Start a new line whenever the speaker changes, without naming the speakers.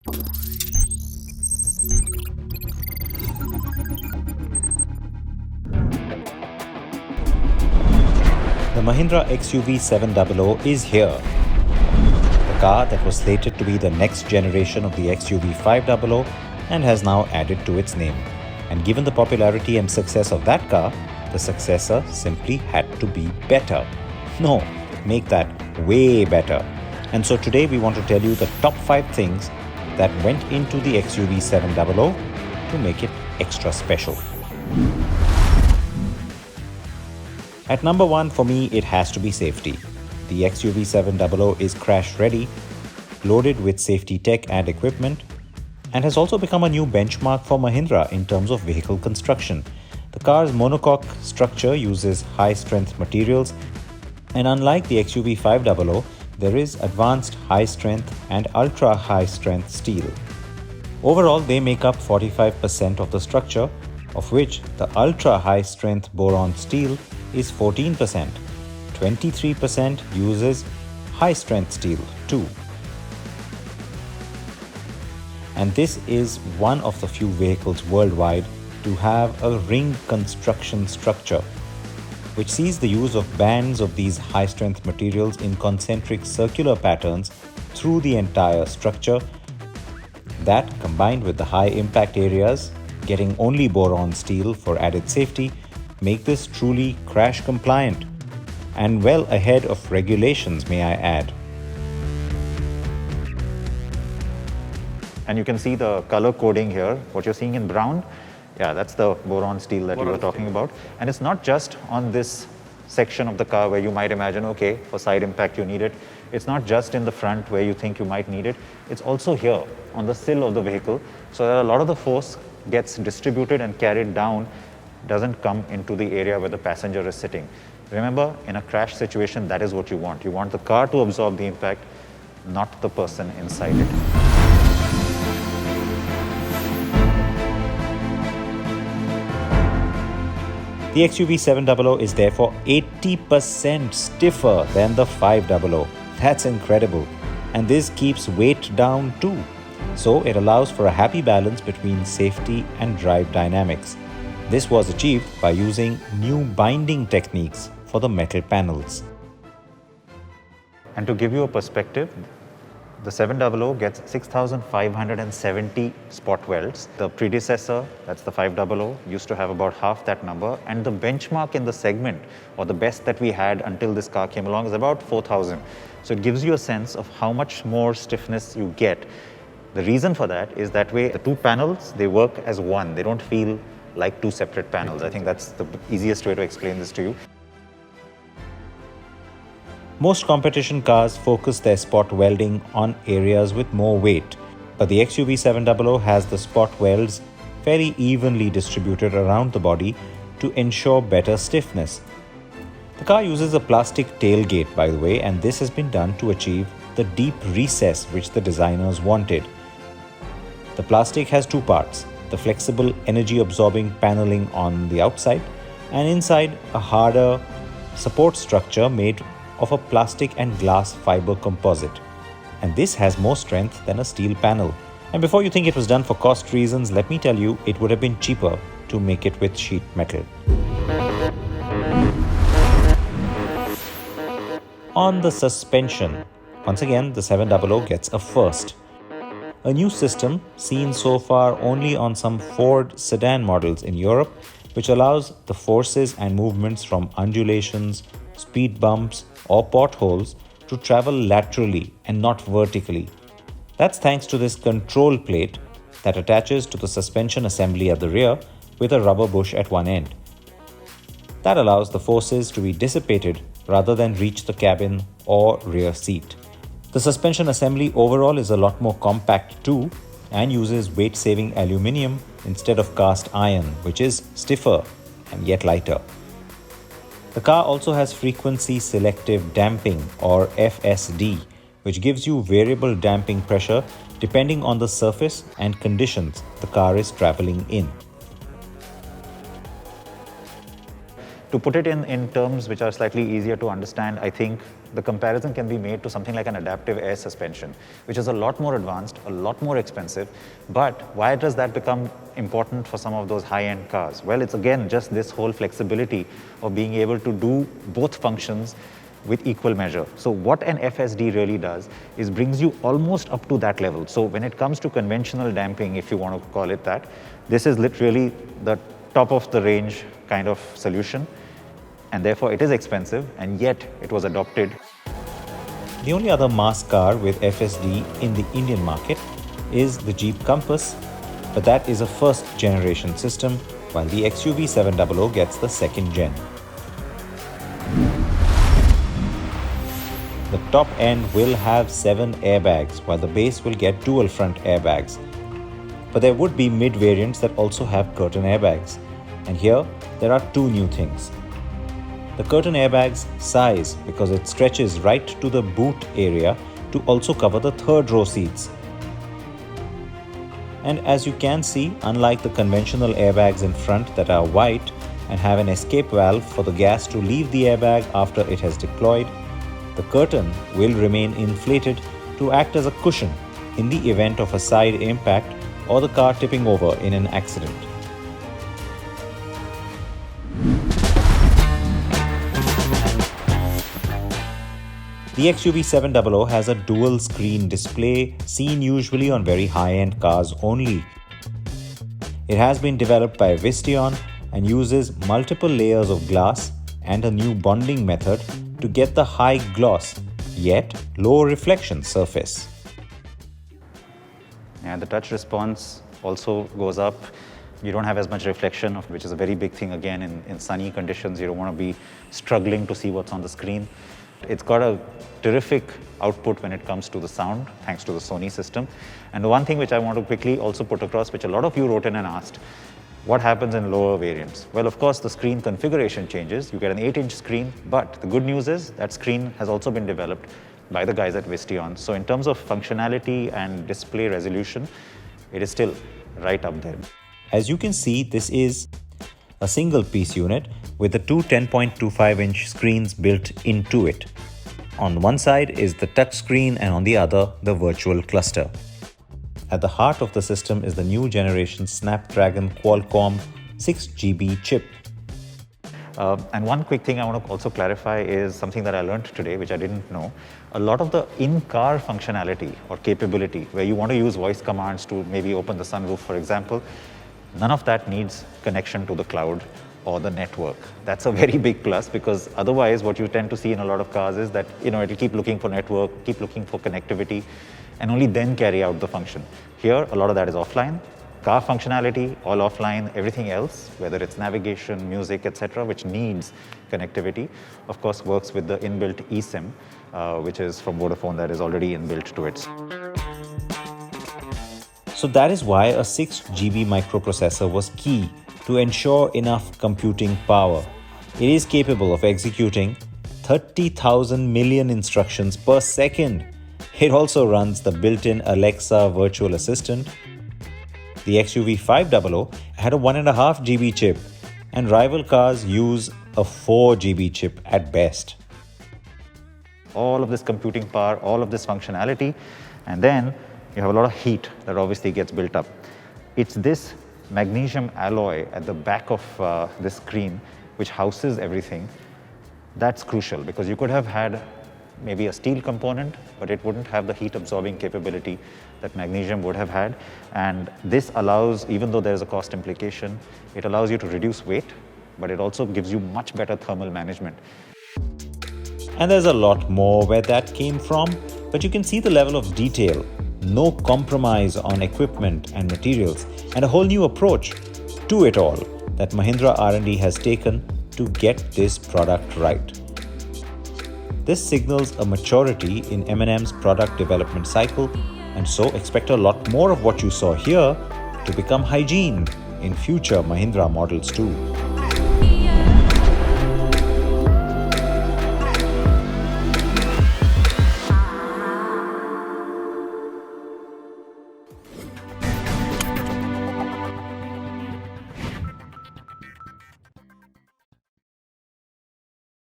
The Mahindra XUV700 is here. The car that was slated to be the next generation of the XUV500 and has now added to its name. And given the popularity and success of that car, the successor simply had to be better. No, make that way better. And so today we want to tell you the top 5 things that went into the XUV700 to make it extra special. At number 1 for me, it has to be safety. The XUV700 is crash ready, loaded with safety tech and equipment, and has also become a new benchmark for Mahindra in terms of vehicle construction. The car's monocoque structure uses high-strength materials, and unlike the XUV500, there is advanced high-strength and ultra-high-strength steel. Overall, they make up 45% of the structure, of which the ultra-high-strength boron steel is 14%. 23% uses high-strength steel too. And this is one of the few vehicles worldwide to have a ring construction structure, which sees the use of bands of these high-strength materials in concentric circular patterns through the entire structure. That, combined with the high impact areas, getting only boron steel for added safety, make this truly crash compliant and well ahead of regulations, may I add.
And you can see the color coding here. What you're seeing in brown, yeah, that's the boron steel that you were talking about. And it's not just on this section of the car where you might imagine, okay, for side impact you need it. It's not just in the front where you think you might need it. It's also here on the sill of the vehicle. So that a lot of the force gets distributed and carried down, doesn't come into the area where the passenger is sitting. Remember, in a crash situation, that is what you want. You want the car to absorb the impact, not the person inside it.
The XUV700 is therefore 80% stiffer than the 500. That's incredible. And this keeps weight down too. So it allows for a happy balance between safety and drive dynamics. This was achieved by using new binding techniques for the metal panels.
And to give you a perspective, the 700 gets 6,570 spot welds. The predecessor, that's the 500, used to have about half that number. And the benchmark in the segment, or the best that we had until this car came along, is about 4,000. So it gives you a sense of how much more stiffness you get. The reason for that is that way the two panels, they work as one. They don't feel like two separate panels. I think that's the easiest way to explain this to you.
Most competition cars focus their spot welding on areas with more weight, but the XUV700 has the spot welds fairly evenly distributed around the body to ensure better stiffness. The car uses a plastic tailgate, by the way, and this has been done to achieve the deep recess which the designers wanted. The plastic has two parts: the flexible energy-absorbing paneling on the outside, and inside a harder support structure made of a plastic and glass fiber composite. And this has more strength than a steel panel. And before you think it was done for cost reasons, let me tell you, it would have been cheaper to make it with sheet metal. On the suspension, once again, the 700 gets a first. A new system seen so far only on some Ford sedan models in Europe, which allows the forces and movements from undulations, speed bumps, or potholes to travel laterally and not vertically. That's thanks to this control plate that attaches to the suspension assembly at the rear with a rubber bush at one end. That allows the forces to be dissipated rather than reach the cabin or rear seat. The suspension assembly overall is a lot more compact too and uses weight-saving aluminium instead of cast iron, which is stiffer and yet lighter. The car also has frequency selective damping, or FSD, which gives you variable damping pressure depending on the surface and conditions the car is traveling in.
To put it in terms which are slightly easier to understand, I think the comparison can be made to something like an adaptive air suspension, which is a lot more advanced, a lot more expensive. But why does that become important for some of those high-end cars? Well, it's again just this whole flexibility of being able to do both functions with equal measure. So what an FSD really does is brings you almost up to that level. So when it comes to conventional damping, if you want to call it that, this is literally the top of the range kind of solution. And therefore it is expensive, and yet it was adopted.
The only other mass car with FSD in the Indian market is the Jeep Compass, but that is a first generation system, while the XUV700 gets the second gen. The top end will have 7 airbags, while the base will get dual front airbags. But there would be mid variants that also have curtain airbags. And here, there are 2 new things. The curtain airbag's size, because it stretches right to the boot area to also cover the third row seats. And as you can see, unlike the conventional airbags in front that are white and have an escape valve for the gas to leave the airbag after it has deployed, the curtain will remain inflated to act as a cushion in the event of a side impact or the car tipping over in an accident. The XUV700 has a dual screen display seen usually on very high-end cars only. It has been developed by Visteon and uses multiple layers of glass and a new bonding method to get the high gloss yet low reflection surface.
And the touch response also goes up. You don't have as much reflection, which is a very big thing again in sunny conditions. You don't want to be struggling to see what's on the screen. It's got a terrific output when it comes to the sound, thanks to the Sony system. And the one thing which I want to quickly also put across, which a lot of you wrote in and asked, what happens in lower variants? Well, of course, the screen configuration changes. You get an 8-inch screen, but the good news is that screen has also been developed by the guys at Visteon. So in terms of functionality and display resolution, it is still right up there.
As you can see, this is a single piece unit with the 2 10.25-inch screens built into it. On one side is the touch screen and on the other, the virtual cluster. At the heart of the system is the new generation Snapdragon Qualcomm 6GB chip.
And one quick thing I want to also clarify is something that I learned today, which I didn't know. A lot of the in-car functionality or capability, where you want to use voice commands to maybe open the sunroof, for example, none of that needs connection to the cloud or the network. That's a very big plus, because otherwise what you tend to see in a lot of cars is that it'll keep looking for network, keep looking for connectivity, and only then carry out the function. Here, a lot of that is offline. Car functionality, all offline. Everything else, whether it's navigation, music, etc., which needs connectivity, of course works with the inbuilt eSIM, which is from Vodafone, that is already inbuilt to it.
So that is why a 6GB microprocessor was key to ensure enough computing power. It is capable of executing 30,000 million instructions per second. It also runs the built-in Alexa virtual assistant. The XUV500 had a 1.5 GB chip, and rival cars use a 4 GB chip at best.
All of this computing power, all of this functionality, and then you have a lot of heat that obviously gets built up. It's this magnesium alloy at the back of this screen which houses everything. That's crucial, because you could have had maybe a steel component, but it wouldn't have the heat absorbing capability that magnesium would have had. And this allows, even though there's a cost implication, it allows you to reduce weight, but it also gives you much better thermal management.
And there's a lot more where that came from, but you can see the level of detail, no compromise on equipment and materials, and a whole new approach to it all that Mahindra R&D has taken to get this product right. This signals a maturity in M&M's product development cycle, and so expect a lot more of what you saw here to become hygiene in future Mahindra models too.